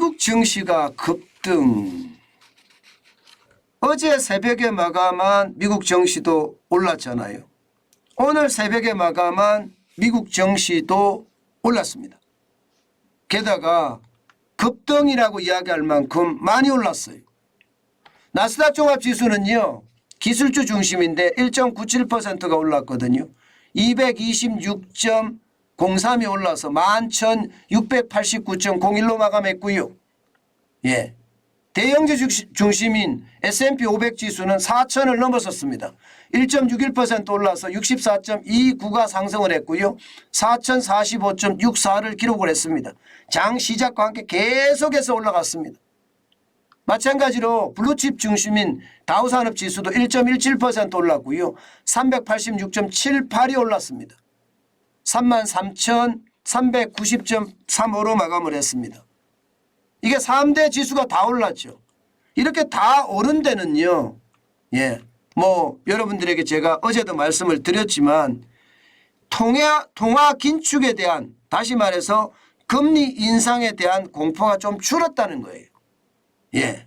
미국 증시가 급등. 어제 새벽에 마감한 미국 증시도 올랐잖아요. 오늘 새벽에 마감한 미국 증시도 올랐습니다. 게다가 급등이라고 이야기할 만큼 많이 올랐어요. 나스닥 종합지수는요, 기술주 중심인데 1.97%가 올랐거든요. 226.03이 올라서 11,689.01로 마감했고요. 예. 대형주 중심인 S&P 500 지수는 4,000을 넘어섰습니다. 1.61% 올라서 64.29가 상승을 했고요. 4,045.64를 기록을 했습니다. 장 시작과 함께 계속해서 올라갔습니다. 마찬가지로 블루칩 중심인 다우산업지수도 1.17% 올랐고요. 386.78이 올랐습니다. 33,390.35로 마감을 했습니다. 이게 3대 지수가 다 올랐죠. 이렇게 다 오른 데는요. 예, 뭐 여러분들에게 제가 어제도 말씀을 드렸지만 통화 긴축에 대한, 다시 말해서 금리 인상에 대한 공포가 좀 줄었다는 거예요. 예,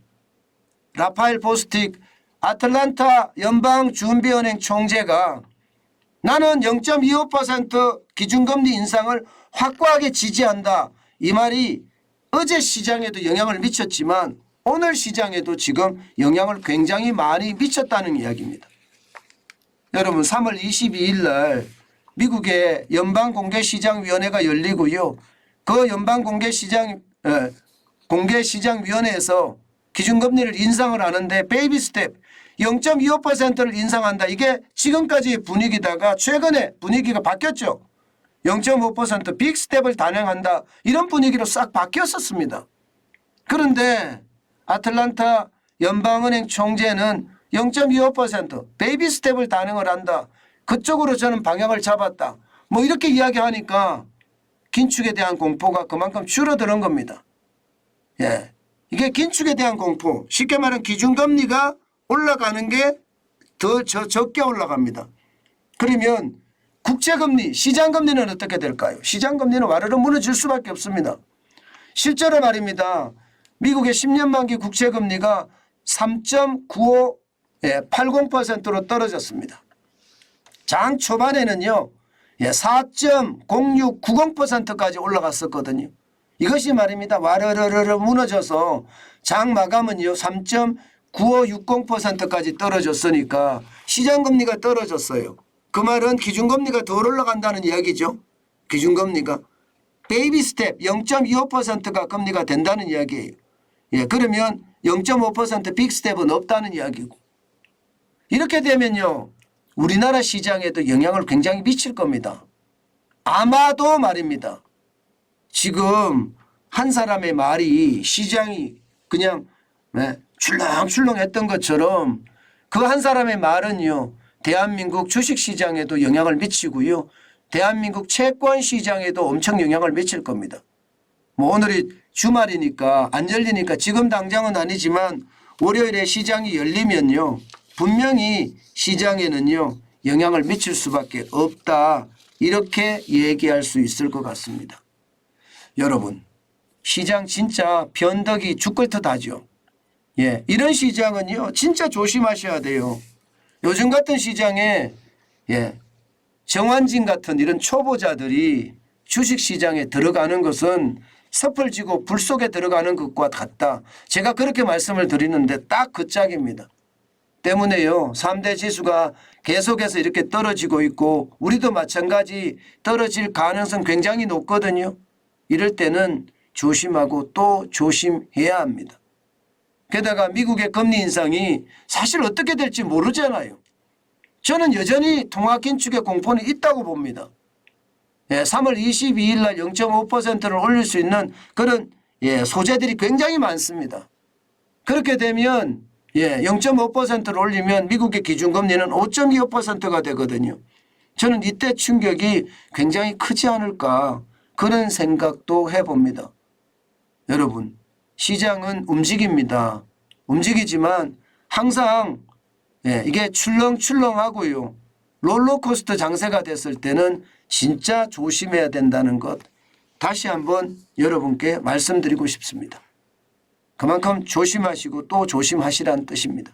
라파엘 보스틱 아틀란타 연방준비은행 총재가 나는 0.25% 기준금리 인상을 확고하게 지지한다. 이 말이 어제 시장에도 영향을 미쳤지만 오늘 시장에도 지금 영향을 굉장히 많이 미쳤다는 이야기입니다. 여러분, 3월 22일 날 미국의 연방공개시장위원회가 열리고요. 그 공개시장위원회에서 기준금리를 인상을 하는데 베이비 스텝 0.25%를 인상한다. 이게 지금까지의 분위기다가 최근에 분위기가 바뀌었죠. 0.5% 빅스텝을 단행한다. 이런 분위기로 싹 바뀌었었습니다. 그런데 아틀란타 연방은행 총재는 0.25% 베이비 스텝을 단행을 한다. 그쪽으로 저는 방향을 잡았다. 뭐 이렇게 이야기하니까 긴축에 대한 공포가 그만큼 줄어드는 겁니다. 예, 이게 긴축에 대한 공포, 쉽게 말하면 기준금리가 올라가는 게 더 적게 올라갑니다. 그러면 국채금리, 시장금리는 어떻게 될까요? 시장금리는 와르르 무너질 수밖에 없습니다. 실제로 말입니다. 미국의 10년 만기 국채금리가 3.9580%로 떨어졌습니다. 장 초반에는요, 4.0690%까지 올라갔었거든요. 이것이 말입니다. 와르르르 무너져서 장 마감은요 3.9560%까지 떨어졌으니까 시장금리가 떨어졌어요. 그 말은 기준금리가 더 올라간다는 이야기죠. 기준금리가 베이비 스텝 0.25%가 금리가 된다는 이야기예요. 예, 그러면 0.5% 빅스텝은 없다는 이야기고, 이렇게 되면요 우리나라 시장에도 영향을 굉장히 미칠 겁니다. 아마도 말입니다. 지금 한 사람의 말이 시장이 그냥 출렁출렁했던 것처럼 그 한 사람의 말은요 대한민국 주식시장에도 영향을 미치고요. 대한민국 채권시장에도 엄청 영향을 미칠 겁니다. 뭐 오늘이 주말이니까 안 열리니까 지금 당장은 아니지만 월요일에 시장이 열리면요 분명히 시장에는요 영향을 미칠 수밖에 없다. 이렇게 얘기할 수 있을 것 같습니다. 여러분, 시장 진짜 변덕이 죽을듯 하죠. 예, 이런 시장은요 진짜 조심하셔야 돼요. 요즘 같은 시장에 정환진 같은 이런 초보자들이 주식시장에 들어가는 것은 섭을 지고 불 속에 들어가는 것과 같다. 제가 그렇게 말씀을 드리는데 딱 그 짝입니다. 때문에요 3대 지수가 계속해서 이렇게 떨어지고 있고 우리도 마찬가지 떨어질 가능성 굉장히 높거든요. 이럴 때는 조심하고 또 조심해야 합니다. 게다가 미국의 금리 인상이 사실 어떻게 될지 모르잖아요. 저는 여전히 통화 긴축의 공포는 있다고 봅니다. 3월 22일 날 0.5%를 올릴 수 있는 그런 소재들이 굉장히 많습니다. 그렇게 되면 0.5%를 올리면 미국의 기준금리는 5.25%가 되거든요. 저는 이때 충격이 굉장히 크지 않을까 그런 생각도 해봅니다. 여러분, 시장은 움직입니다. 움직이지만 항상 이게 출렁출렁하고요. 롤러코스터 장세가 됐을 때는 진짜 조심해야 된다는 것 다시 한번 여러분께 말씀드리고 싶습니다. 그만큼 조심하시고 또 조심하시라는 뜻입니다.